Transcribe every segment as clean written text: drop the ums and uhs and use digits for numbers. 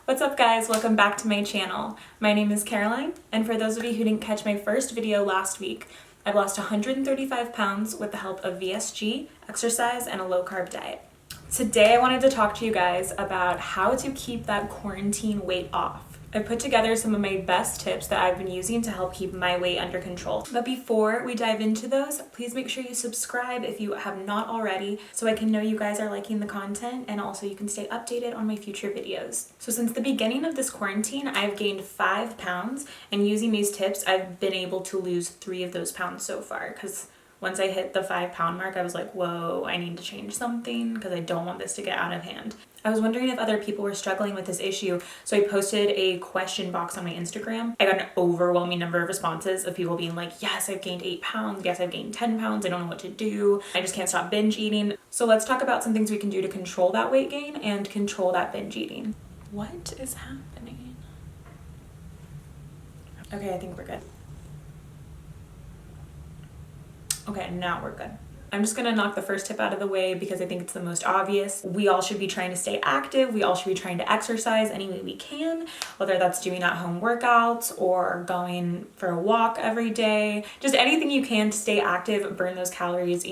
What's up guys, welcome back to my channel. My name is Caroline, and for those of you who didn't catch my first video last week, I've lost 135 pounds with the help of VSG, exercise, and a low-carb diet. Today I wanted to talk to you guys about how to keep that quarantine weight off. I put together some of my best tips that I've been using to help keep my weight under control. But before we dive into those, please make sure you subscribe if you have not already so I can know you guys are liking the content, and also you can stay updated on my future videos. So since the beginning of this quarantine, I've gained 5 pounds, and using these tips, I've been able to lose 3 of those pounds so far, because once I hit the 5 pound mark, I was like, whoa, I need to change something because I don't want this to get out of hand. I was wondering if other people were struggling with this issue, so I posted a question box on my Instagram. I got an overwhelming number of responses of people being like, yes, I've gained 8 pounds. Yes, I've gained 10 pounds. I don't know what to do. I just can't stop binge eating. So let's talk about some things we can do to control that weight gain and control that binge eating. What is happening? Okay, I think we're good. Okay, now we're good. I'm just gonna knock the first tip out of the way because I think it's the most obvious. We all should be trying to stay active. We all should be trying to exercise any way we can, whether that's doing at-home workouts or going for a walk every day. Just anything you can to stay active, burn those calories,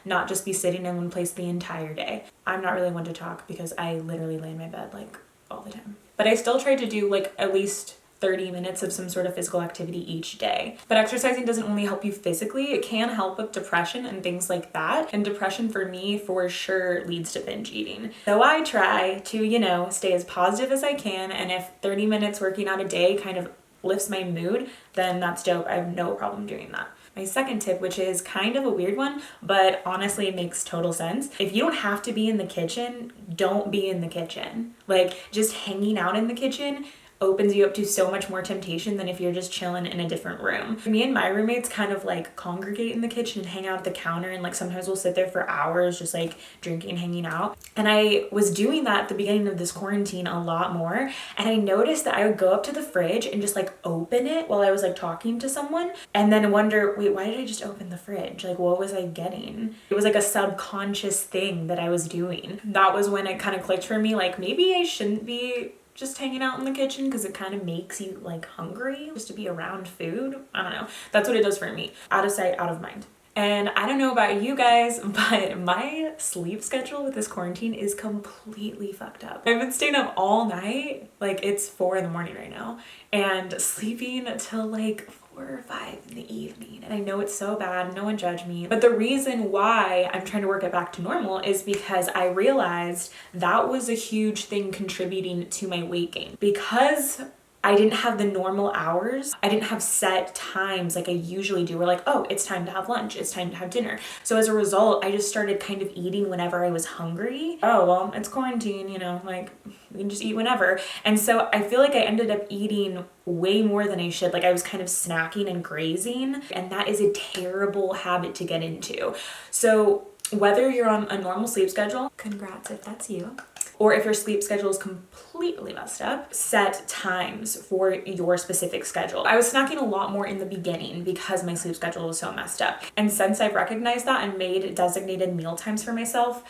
not just be sitting in one place the entire day. I'm not really one to talk because I literally lay in my bed like all the time. But I still try to do like at least 30 minutes of some sort of physical activity each day. But exercising doesn't only help you physically, it can help with depression and things like that. And depression for me for sure leads to binge eating. So I try to, stay as positive as I can. And if 30 minutes working out a day kind of lifts my mood, then that's dope. I have no problem doing that. My second tip, which is kind of a weird one, but honestly it makes total sense. If you don't have to be in the kitchen, don't be in the kitchen. Like just hanging out in the kitchen opens you up to so much more temptation than if you're just chilling in a different room. Me and my roommates kind of like congregate in the kitchen and hang out at the counter, and like sometimes we'll sit there for hours just like drinking, hanging out. And I was doing that at the beginning of this quarantine a lot more, and I noticed that I would go up to the fridge and just like open it while I was like talking to someone and then wonder, wait, why did I just open the fridge? Like what was I getting? It was like a subconscious thing that I was doing. That was when it kind of clicked for me, like maybe I shouldn't be just hanging out in the kitchen because it kind of makes you like hungry just to be around food. I don't know. That's what it does for me. Out of sight, out of mind. And I don't know about you guys, but my sleep schedule with this quarantine is completely fucked up. I've been staying up all night. Like it's 4 a.m. right now, and sleeping till like 4 or 5 in the evening. And I know it's so bad, no one judge me. But the reason why I'm trying to work it back to normal is because I realized that was a huge thing contributing to my weight gain. Because I didn't have the normal hours. I didn't have set times like I usually do. We're like, oh, it's time to have lunch. It's time to have dinner. So as a result, I just started kind of eating whenever I was hungry. Oh, well, it's quarantine, like we can just eat whenever. And so I feel like I ended up eating way more than I should. Like I was kind of snacking and grazing, and that is a terrible habit to get into. So whether you're on a normal sleep schedule, congrats if that's you, or if your sleep schedule is completely messed up, set times for your specific schedule. I was snacking a lot more in the beginning because my sleep schedule was so messed up. And since I've recognized that and made designated meal times for myself,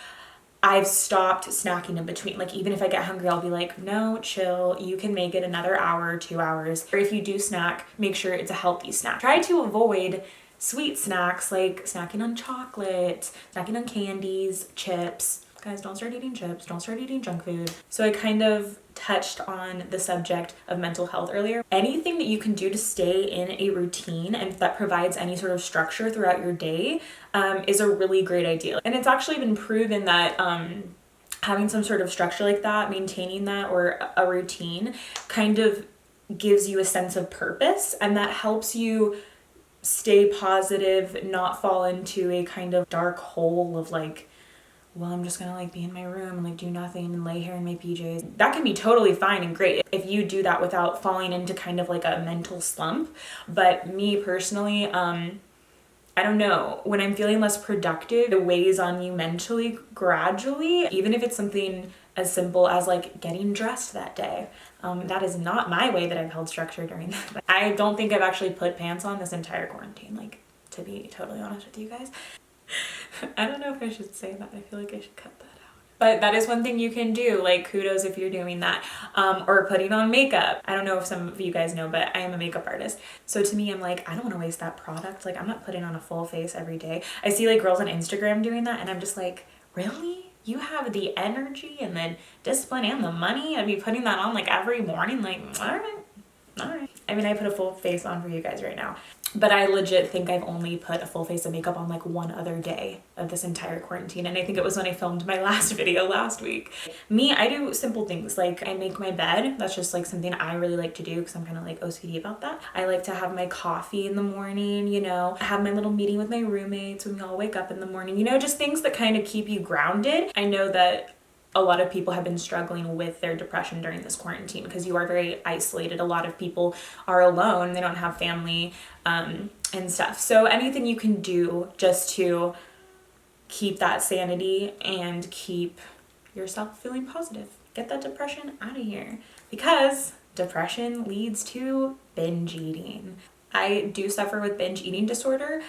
I've stopped snacking in between. Like even if I get hungry, I'll be like, no, chill, you can make it another hour, 2 hours. Or if you do snack, make sure it's a healthy snack. Try to avoid sweet snacks like snacking on chocolate, snacking on candies, chips. Guys, don't start eating chips, don't start eating junk food. So I kind of touched on the subject of mental health earlier. Anything that you can do to stay in a routine and that provides any sort of structure throughout your day is a really great idea. And it's actually been proven that having some sort of structure like that, maintaining that or a routine kind of gives you a sense of purpose, and that helps you stay positive, not fall into a kind of dark hole of like, well, I'm just gonna like be in my room and like do nothing and lay here in my PJs. That can be totally fine and great if you do that without falling into kind of like a mental slump. But me personally, I don't know, when I'm feeling less productive, it weighs on you mentally gradually, even if it's something as simple as like getting dressed that day. That is not my way that I've held structure during that. But I don't think I've actually put pants on this entire quarantine, like to be totally honest with you guys. I don't know if I should say that. I feel like I should cut that out. But that is one thing you can do, like kudos if you're doing that. Or putting on makeup. I don't know if some of you guys know, but I am a makeup artist. So to me, I'm like, I don't want to waste that product. Like I'm not putting on a full face every day. I see like girls on Instagram doing that and I'm just like, really? You have the energy and the discipline and the money to be putting that on like every morning? Like, all right. All right. I mean, I put a full face on for you guys right now, but I legit think I've only put a full face of makeup on like one other day of this entire quarantine. And I think it was when I filmed my last video last week. Me, I do simple things like I make my bed. That's just like something I really like to do because I'm kind of like OCD about that. I like to have my coffee in the morning, you know, have my little meeting with my roommates when we all wake up in the morning, you know, just things that kind of keep you grounded. I know that a lot of people have been struggling with their depression during this quarantine because you are very isolated. A lot of people are alone. They don't have family and stuff. So anything you can do just to keep that sanity and keep yourself feeling positive. Get that depression out of here because depression leads to binge eating. I do suffer with binge eating disorder.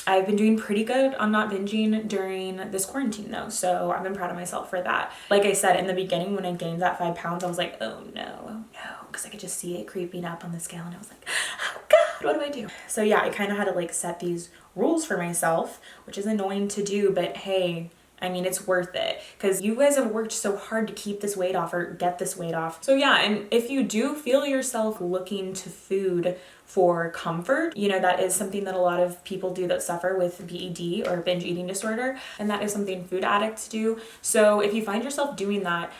I've been doing pretty good on not binging during this quarantine though, so I've been proud of myself for that. Like I said, in the beginning when I gained that 5 pounds, I was like, oh no, because I could just see it creeping up on the scale and I was like, oh God, what do I do? So yeah, I kind of had to like set these rules for myself, which is annoying to do, but hey, I mean, it's worth it because you guys have worked so hard to keep this weight off or get this weight off. So yeah, and if you do feel yourself looking to food for comfort, you know, that is something that a lot of people do that suffer with BED or binge eating disorder. And that is something food addicts do. So if you find yourself doing that,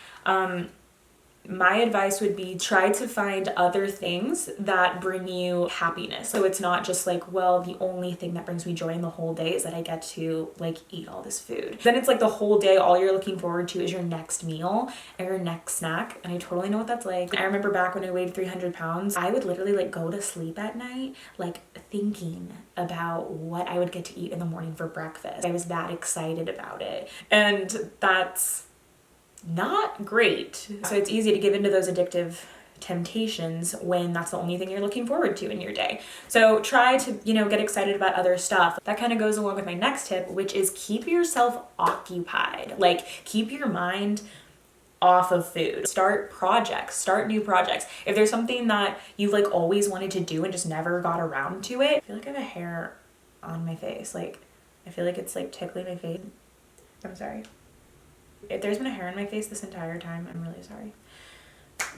my advice would be try to find other things that bring you happiness. So it's not just like, well, the only thing that brings me joy in the whole day is that I get to like eat all this food. Then it's like the whole day, all you're looking forward to is your next meal or your next snack. And I totally know what that's like. I remember back when I weighed 300 pounds, I would literally like go to sleep at night, like thinking about what I would get to eat in the morning for breakfast. I was that excited about it. And that's not great. So it's easy to give into those addictive temptations when that's the only thing you're looking forward to in your day. So try to, you know, get excited about other stuff. That kind of goes along with my next tip, which is keep yourself occupied. Like keep your mind off of food. Start projects, start new projects. If there's something that you've like always wanted to do and just never got around to it, I feel like I have a hair on my face. Like I feel like it's like tickling my face. I'm sorry. If there's been a hair on my face this entire time, I'm really sorry.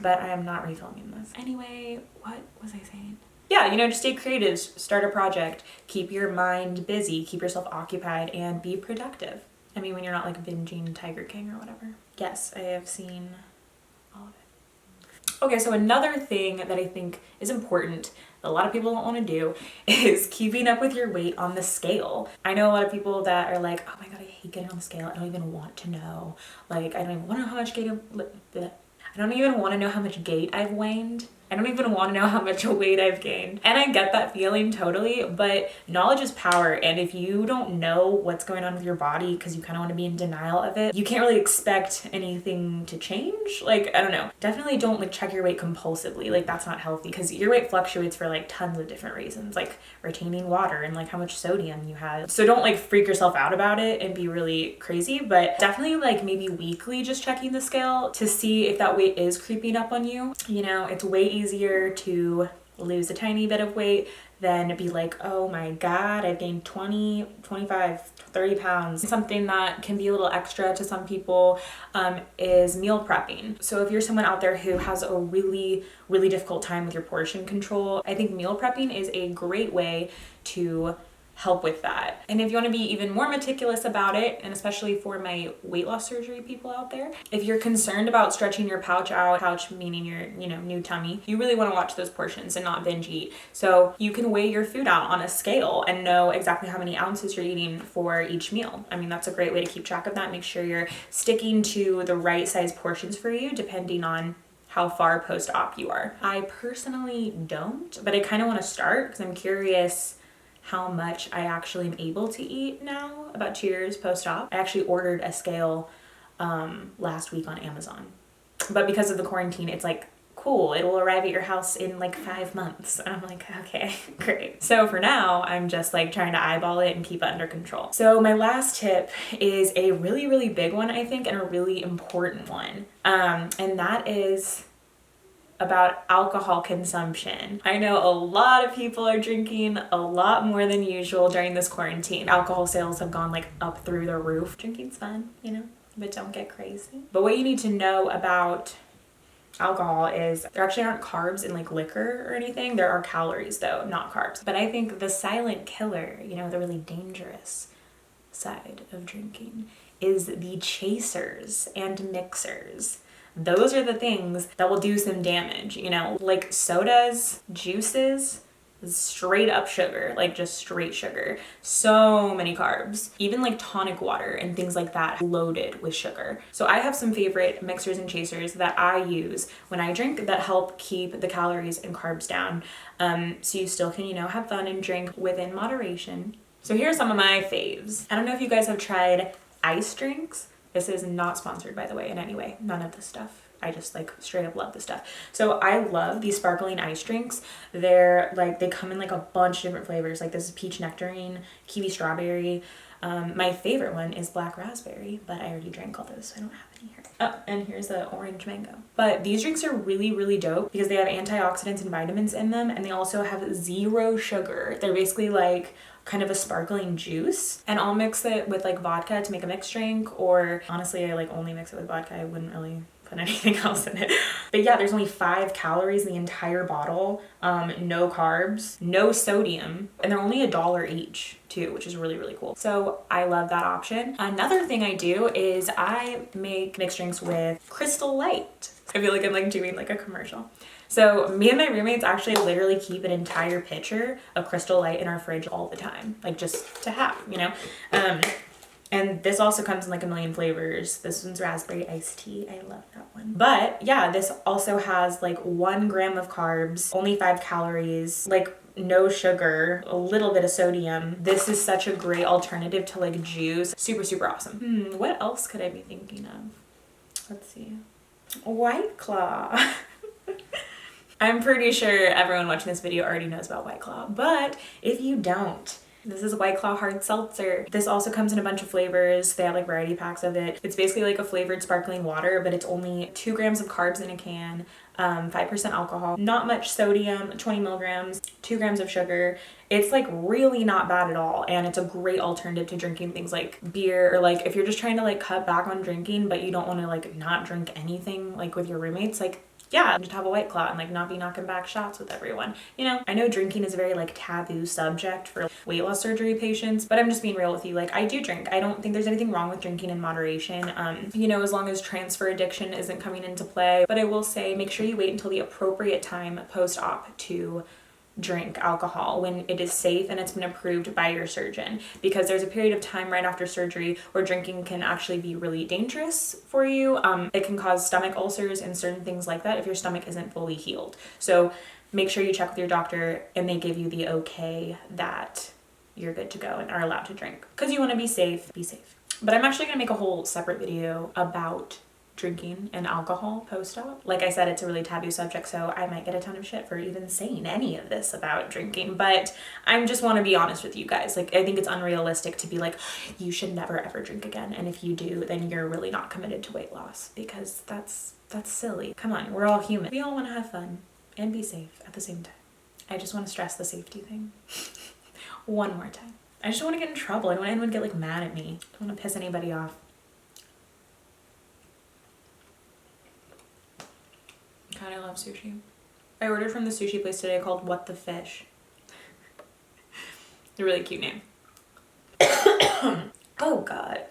But I am not refilming this. Anyway, what was I saying? Yeah, you know, just stay creative, start a project, keep your mind busy, keep yourself occupied, and be productive. I mean, when you're not like binging Tiger King or whatever. Yes, I have seen all of it. Okay, so another thing that I think is important that a lot of people don't want to do is keeping up with your weight on the scale. I know a lot of people that are like, oh my God, I hate getting on the scale. I don't even want to know. Like, I don't even want to know how much I don't even want to know how much gait I've waned. I don't even want to know how much weight I've gained. And I get that feeling totally, but knowledge is power. And if you don't know what's going on with your body because you kind of want to be in denial of it, you can't really expect anything to change. Like, I don't know. Definitely don't like check your weight compulsively. Like that's not healthy because your weight fluctuates for like tons of different reasons, like retaining water and like how much sodium you have. So don't like freak yourself out about it and be really crazy, but definitely like maybe weekly just checking the scale to see if that weight is creeping up on you. You know, it's way easier to lose a tiny bit of weight than be like, oh my God, I've gained 20, 25, 30 pounds. Something that can be a little extra to some people is meal prepping. So if you're someone out there who has a really, really difficult time with your portion control, I think meal prepping is a great way to help with that. And if you want to be even more meticulous about it, and especially for my weight loss surgery people out there, if you're concerned about stretching your pouch out, pouch meaning your, you know, new tummy, you really want to watch those portions and not binge eat. So you can weigh your food out on a scale and know exactly how many ounces you're eating for each meal. I mean, that's a great way to keep track of that. Make sure you're sticking to the right size portions for you, depending on how far post-op you are. I personally don't, but I kind of want to start because I'm curious how much I actually am able to eat now, about 2 years post-op. I actually ordered a scale last week on Amazon. But because of the quarantine, it's like cool, it'll arrive at your house in like 5 months. And I'm like, okay, great. So for now, I'm just like trying to eyeball it and keep it under control. So my last tip is a really, really big one, I think, and a really important one. And that is about alcohol consumption. I know a lot of people are drinking a lot more than usual during this quarantine. Alcohol sales have gone like up through the roof. Drinking's fun, you know, but don't get crazy. But what you need to know about alcohol is there actually aren't carbs in like liquor or anything. There are calories though, not carbs. But I think the silent killer, you know, the really dangerous side of drinking is the chasers and mixers. Those are the things that will do some damage, you know, like sodas, juices, straight up sugar, like just straight sugar. So many carbs, even like tonic water and things like that loaded with sugar. So I have some favorite mixers and chasers that I use when I drink that help keep the calories and carbs down. So you still can, you know, have fun and drink within moderation. So here are some of my faves. I don't know if you guys have tried ice drinks. This is not sponsored, by the way, in any way. None of this stuff. I just like straight up love this stuff. So I love these sparkling ice drinks. They're like, they come in like a bunch of different flavors. Like this is peach nectarine, kiwi strawberry. My favorite one is black raspberry, but I already drank all those, so I don't have any here. Oh, and here's the orange mango. But these drinks are really, really dope because they have antioxidants and vitamins in them, and they also have 0 sugar. They're basically like kind of a sparkling juice, and I'll mix it with like vodka to make a mixed drink, or honestly I like only mix it with vodka. I wouldn't really put anything else in it. But yeah, there's only 5 calories in the entire bottle, no carbs, no sodium, and they're only $1 each too, which is really, really cool. So I love that option. Another thing I do is I make mixed drinks with Crystal Light. I feel like I'm like doing like a commercial. So me and my roommates actually literally keep an entire pitcher of Crystal Light in our fridge all the time, like just to have, you know? And this also comes in like a million flavors. This one's raspberry iced tea. I love that one. But yeah, this also has like 1 gram of carbs, only 5 calories, like no sugar, a little bit of sodium. This is such a great alternative to like juice. Super, super awesome. What else could I be thinking of? Let's see. White Claw. I'm pretty sure everyone watching this video already knows about White Claw, but if you don't, this is White Claw hard seltzer. This also comes in a bunch of flavors. They have like variety packs of it. It's basically like a flavored sparkling water, but it's only 2 grams of carbs in a can, 5% alcohol, not much sodium, 20 milligrams, 2 grams of sugar. It's like really not bad at all, and it's a great alternative to drinking things like beer, or like if you're just trying to like cut back on drinking but you don't want to like not drink anything like with your roommates, like yeah, just have a White Claw and like not be knocking back shots with everyone. You know, I know drinking is a very like taboo subject for weight loss surgery patients, but I'm just being real with you. Like I do drink. I don't think there's anything wrong with drinking in moderation. You know, as long as transfer addiction isn't coming into play. But I will say, make sure you wait until the appropriate time post-op to drink alcohol when it is safe and it's been approved by your surgeon, because there's a period of time right after surgery where drinking can actually be really dangerous for you. It can cause stomach ulcers and certain things like that if your stomach isn't fully healed. So make sure you check with your doctor and they give you the okay that you're good to go and are allowed to drink, because you want to be safe. Be safe. But I'm actually going to make a whole separate video about drinking and alcohol post-op. Like I said, it's a really taboo subject, so I might get a ton of shit for even saying any of this about drinking, but I just want to be honest with you guys. Like, I think it's unrealistic to be like, you should never ever drink again, and if you do, then you're really not committed to weight loss, because that's silly. Come on, we're all human. We all want to have fun and be safe at the same time. I just want to stress the safety thing one more time. I just don't want to get in trouble. I don't want anyone to get like mad at me. I don't want to piss anybody off. God, I love sushi. I ordered from the sushi place today called What the Fish. A really cute name. Oh God.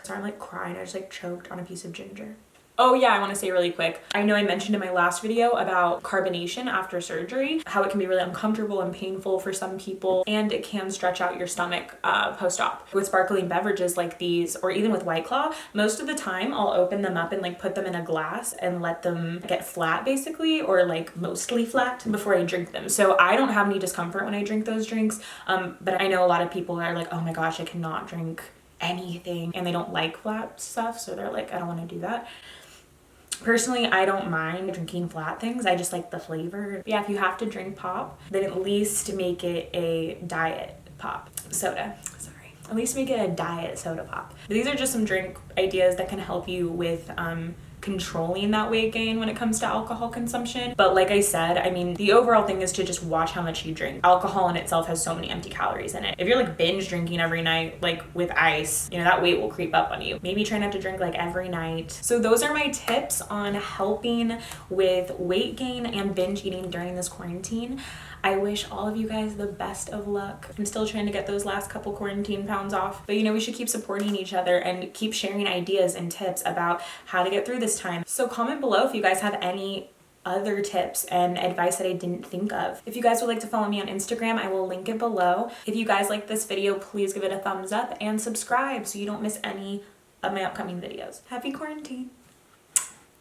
Sorry, I'm like crying. I just like choked on a piece of ginger. Oh yeah, I want to say really quick, I know I mentioned in my last video about carbonation after surgery, how it can be really uncomfortable and painful for some people, and it can stretch out your stomach post-op. With sparkling beverages like these, or even with White Claw, most of the time I'll open them up and like put them in a glass and let them get flat basically, or like mostly flat, before I drink them. So I don't have any discomfort when I drink those drinks, but I know a lot of people are like, oh my gosh, I cannot drink anything, and they don't like flat stuff, so they're like, I don't want to do that. Personally, I don't mind drinking flat things. I just like the flavor. But yeah, if you have to drink pop, then at least make it a diet pop soda. Sorry. At least make it a diet soda pop. But these are just some drink ideas that can help you with controlling that weight gain when it comes to alcohol consumption. But like I said, I mean, the overall thing is to just watch how much you drink. Alcohol in itself has so many empty calories in it. If you're like binge drinking every night, like with ice, you know, that weight will creep up on you. Maybe try not to drink like every night. So those are my tips on helping with weight gain and binge eating during this quarantine. I wish all of you guys the best of luck. I'm still trying to get those last couple quarantine pounds off, but you know, we should keep supporting each other and keep sharing ideas and tips about how to get through this time. So comment below if you guys have any other tips and advice that I didn't think of. If you guys would like to follow me on Instagram, I will link it below. If you guys like this video, please give it a thumbs up and subscribe so you don't miss any of my upcoming videos. Happy quarantine.